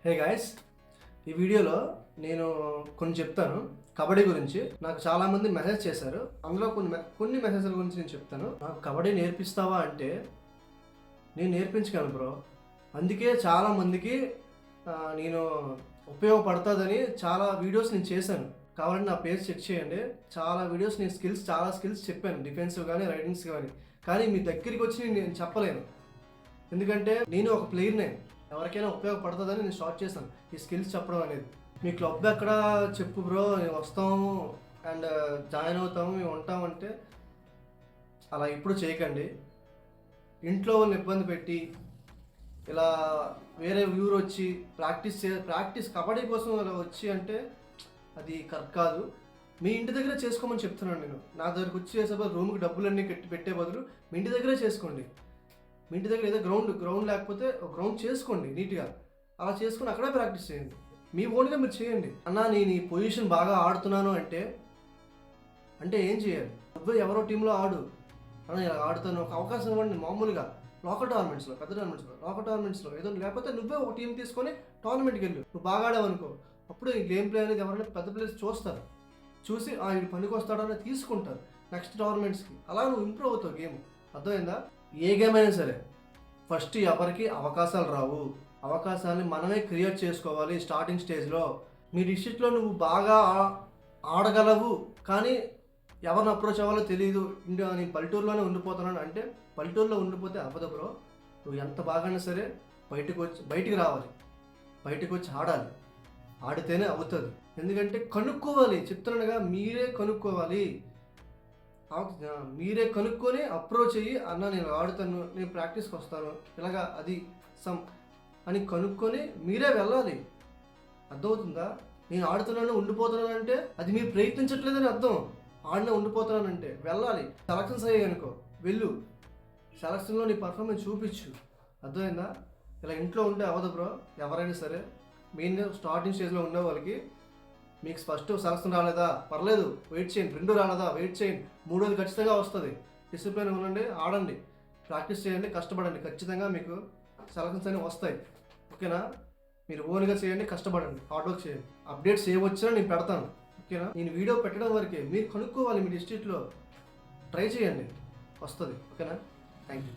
Hey guys, ఈ వీడియోలో నేను కొన్ని చెప్తాను కబడ్డీ గురించి. నాకు చాలామంది మెసేజ్ చేశారు. అందులో కొన్ని మెసేజ్ల గురించి నేను చెప్తాను. నాకు కబడ్డీ నేర్పిస్తావా అంటే నేను నేర్పించగలను బ్రో. అందుకే చాలామందికి నేను ఉపయోగపడుతుందని చాలా వీడియోస్ నేను చేశాను. కావాలంటే నా పేజ్ చెక్ చేయండి. చాలా వీడియోస్ నేను చాలా స్కిల్స్ చెప్పాను, డిఫెన్సివ్ కానీ రైడింగ్స్ కానీ మీ దగ్గరికి వచ్చి నేను చెప్పలేను. ఎందుకంటే నేను ఒక ప్లేయర్నే, ఎవరికైనా ఉపయోగపడుతుందని నేను స్టార్ట్ చేశాను ఈ స్కిల్స్ చెప్పడం అనేది. మీ క్లబ్ ఎక్కడ చెప్పు బ్రో, మేము వస్తాము అండ్ జాయిన్ అవుతాము, మేము ఉంటామంటే అలా ఇప్పుడు చేయకండి. ఇంట్లో వాళ్ళని ఇబ్బంది పెట్టి ఇలా వేరే ఊరు వచ్చి ప్రాక్టీస్ కబడ్డీ కోసం ఇలా వచ్చి అంటే అది కరెక్ట్ కాదు. మీ ఇంటి దగ్గర చేసుకోమని చెప్తున్నాను నేను. నా దగ్గరకు వచ్చి చేసేప్పుడు రూమ్కి డబ్బులన్నీ పెట్టే బదులు మీ ఇంటి దగ్గరే చేసుకోండి. మీ ఇంటి దగ్గర ఏదో గ్రౌండ్ లేకపోతే ఒక గ్రౌండ్ చేసుకోండి నీట్గా. అలా చేసుకుని అక్కడే ప్రాక్టీస్ చేయండి. మీ ఓన్గా మీరు చేయండి. అన్నా నేను ఈ పొజిషన్ బాగా ఆడుతున్నాను అంటే ఏం చేయాలి? నువ్వే ఎవరో టీంలో ఆడు అన్న, ఇలా ఆడుతాను ఒక అవకాశం ఇవ్వండి. మామూలుగా లోకల్ టోర్నమెంట్స్లో, పెద్ద టోర్నమెంట్స్లో ఏదో, లేకపోతే నువ్వే ఒక టీం తీసుకొని టోర్నమెంట్కి వెళ్ళు. నువ్వు బాగా ఆడావనుకో, అప్పుడు ఈ గేమ్ ప్లే అనేది ఎవరైనా పెద్ద ప్లేయర్స్ చూస్తారు. చూసి వీడు పనికి వస్తాడని తీసుకుంటారు నెక్స్ట్ టోర్నమెంట్స్కి. అలా నువ్వు ఇంప్రూవ్ అవుతావు గేమ్. అర్థమైందా? ఏ గేమ్ అయినా సరే ఫస్ట్ ఎవరికి అవకాశాలు రావు. అవకాశాన్ని మనమే క్రియేట్ చేసుకోవాలి స్టార్టింగ్ స్టేజ్లో. మీ డిస్ట్రిక్ట్లో నువ్వు బాగా ఆడగలవు కానీ ఎవరిని అప్రోచ్ అవ్వాలో తెలియదు, నేను పల్లెటూరులోనే ఉండిపోతున్నాను అంటే పల్లెటూరులో ఉండిపోతే అవ్వదు బ్రో. నువ్వు ఎంత బాగానే సరే బయటికి రావాలి, బయటకు వచ్చి ఆడాలి. ఆడితేనే అవుతుంది. ఎందుకంటే కనుక్కోవాలి, చెప్తున్నానుగా, మీరే కనుక్కోవాలి. మీరే కనుక్కొని అప్రోచ్ అయ్యి, అన్న నేను ఆడుతాను, నేను ప్రాక్టీస్కి వస్తాను, ఇలాగా అది అని కనుక్కొని మీరే వెళ్ళాలి. అర్థమవుతుందా? నేను ఆడుతున్నాను ఉండిపోతున్నాను అంటే అది మీరు ప్రయత్నించట్లేదని అర్థం. ఆడిన ఉండిపోతున్నానంటే వెళ్ళాలి. సెలక్షన్స్ అయ్యాయి అనుకో, వెళ్ళు, సెలక్షన్లో నీ పర్ఫార్మెన్స్ చూపించు. అర్థమైందా? ఇలా ఇంట్లో ఉంటే అవ్వదు బ్రో. ఎవరైనా సరే మెయిన్గా స్టార్టింగ్ స్టేజ్లో ఉండే వాళ్ళకి, మీకు ఫస్ట్ సెలక్షన్ రాలేదా పర్లేదు వెయిట్ చేయండి, 2 రాలేదా వెయిట్ చేయండి, 3వది ఖచ్చితంగా వస్తుంది. డిసిప్లిన్ ఉండండి, ఆడండి, ప్రాక్టీస్ చేయండి, కష్టపడండి, ఖచ్చితంగా మీకు సెలక్షన్స్ అనేవి వస్తాయి. ఓకేనా? మీరు ఓన్గా చేయండి, కష్టపడండి, హార్డ్ వర్క్ చేయండి. అప్డేట్స్ ఏవచ్చినా నేను పెడతాను. ఓకేనా? నేను వీడియో పెట్టడం వరకే, మీరు కనుక్కోవాలి. మీ డిస్ట్రిక్ట్లో ట్రై చేయండి, వస్తుంది. ఓకేనా? Thank you.